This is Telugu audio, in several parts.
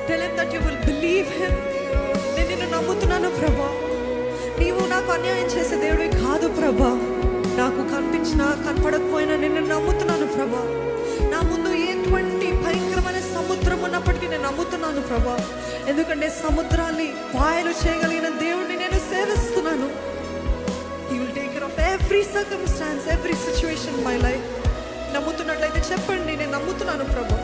Tell him that you will believe him. నేను నిన్ను నమ్ముతున్నాను ప్రభా. నీవు నాకు అన్యాయం చేసే దేవుడివి కాదు ప్రభా. నాకు కనిపించినా కనపడకపోయినా నిన్ను నమ్ముతున్నాను ప్రభా. నా ముందు ఎటువంటి భయంకరమైన సముద్రం ఉన్నప్పటికీ నేను నమ్ముతున్నాను ప్రభా. ఎందుకంటే సముద్రాన్ని పాయలు చేయగలిగిన దేవుడిని నేను సేవిస్తున్నాను. He will take care of every circumstance, every situation in my life. నమ్ముతున్నట్లయితే చెప్పండి, నేను నమ్ముతున్నాను ప్రభా.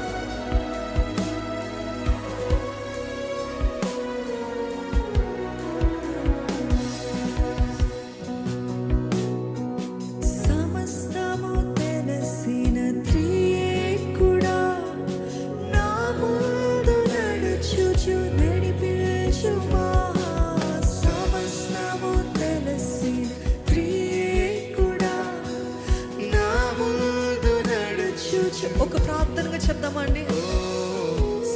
ఒక ప్రార్థనగా చెప్దామండి.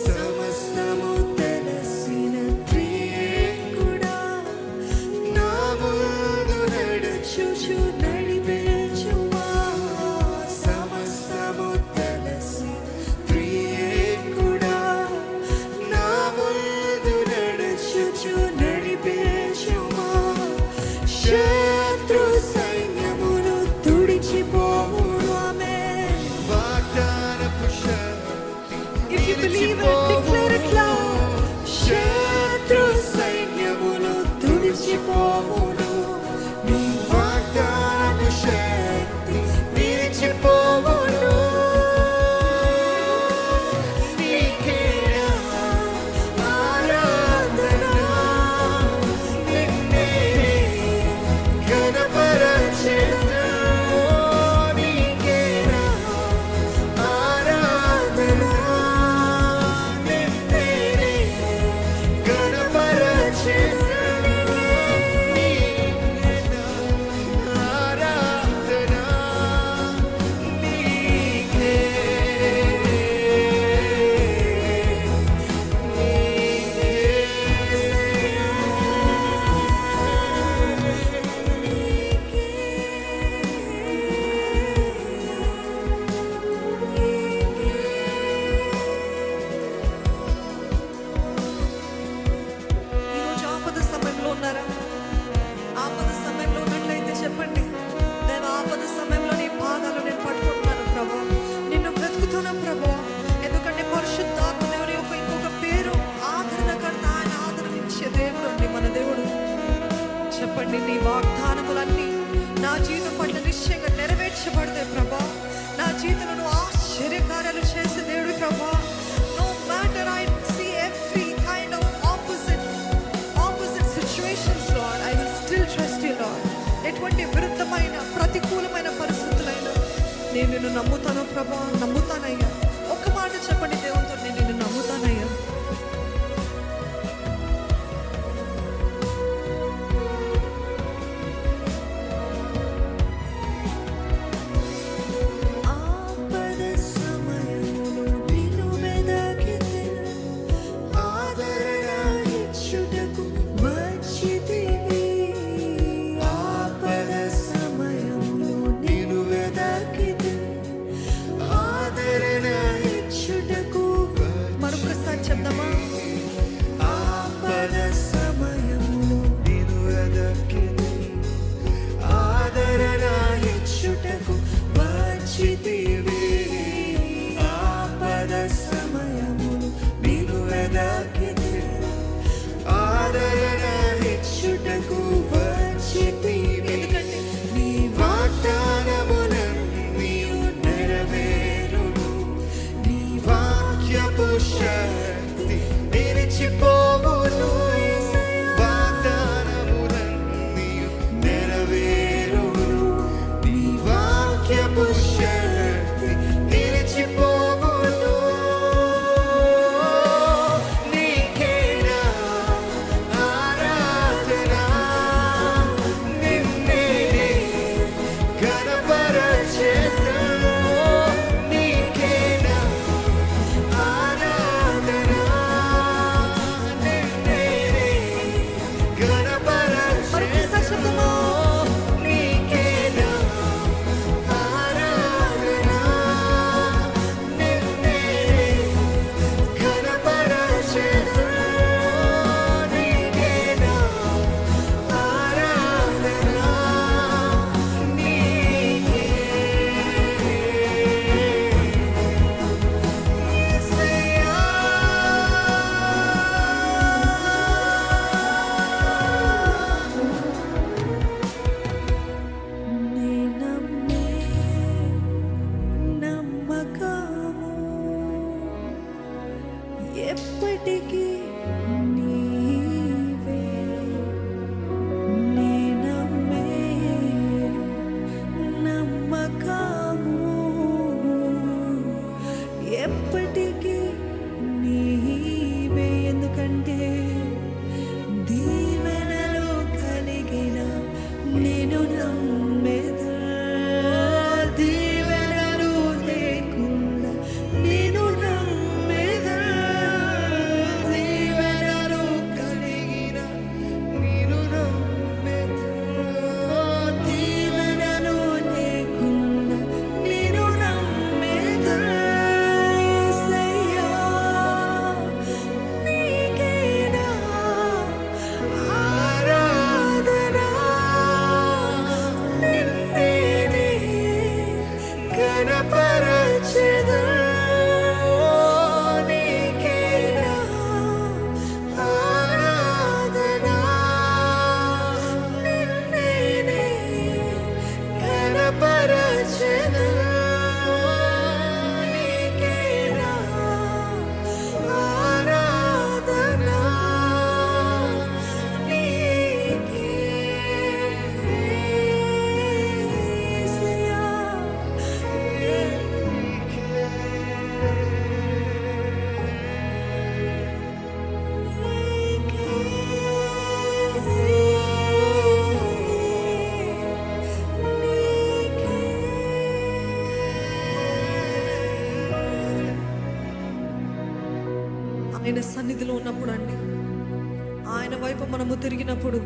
సమస్తము తెలిసిన ప్రియుడా నా ముందు నడుచుచు నడిపించుమా. సమస్తము తెలిసిన ప్రియుడా నా ముందు నడుచుచు నడిపించుమా. శత్రు సైన్యమును తుడిచిపోవు. Believe it, declare it loud. శత్రు సైన్యములు తుడిచిపోవును. నీ వాగ్దానపు శక్తి నిలిచిపోవును. నీకే ఆరాధన, నిన్నే ఘనపరచెదను. ఆపద సమయంలో ఉన్నట్లయితే చెప్పండి, దేవా ఆపద సమయంలో నీ పాదాలు నేను పట్టుకుంటున్నాను ప్రభా. నిన్ను వెతుకుతున్నాను ప్రభా. ఎందుకంటే పరిశుద్ధాత్మ దేవుని యొక్క ఇంకొక పేరు ఆదరణకర్త. ఆయన ఆదరణించే దేవుడు అండి మన దేవుడు. చెప్పండి, నీ వాగ్దానములన్నీ నా జీవితం పట్ల నిశ్చయంగా నెరవేర్చబడతాయి ప్రభా. నా జీవితంలో ఆశ్చర్యకార్యాలు చేసే దేవుడు ప్రభా. No matter I see every kind of opposite situations, Lord, I will still trust you, Lord. ఎటువంటి విరుద్ధమైన ప్రతికూలమైన పరిస్థితులైనా నేను నిన్ను నమ్ముతాను ప్రభా, నమ్ముతానయ్యా. ఒక్క మాట చెప్పండి దేవునితో, నేను నిన్ను నమ్ముతానయ్యా. ఆయన సన్నిధిలో ఉన్నప్పుడు అండి, ఆయన వైపు మనము తిరిగినప్పుడు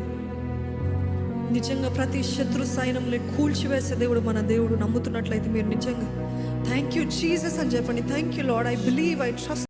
నిజంగా ప్రతి శత్రు సైన్యంలో కూల్చివేసే దేవుడు మన దేవుడు. నమ్ముతున్నట్లయితే మీరు నిజంగా థ్యాంక్ యూ జీసస్ అని చెప్పండి. Thank you lord, I believe, I trust.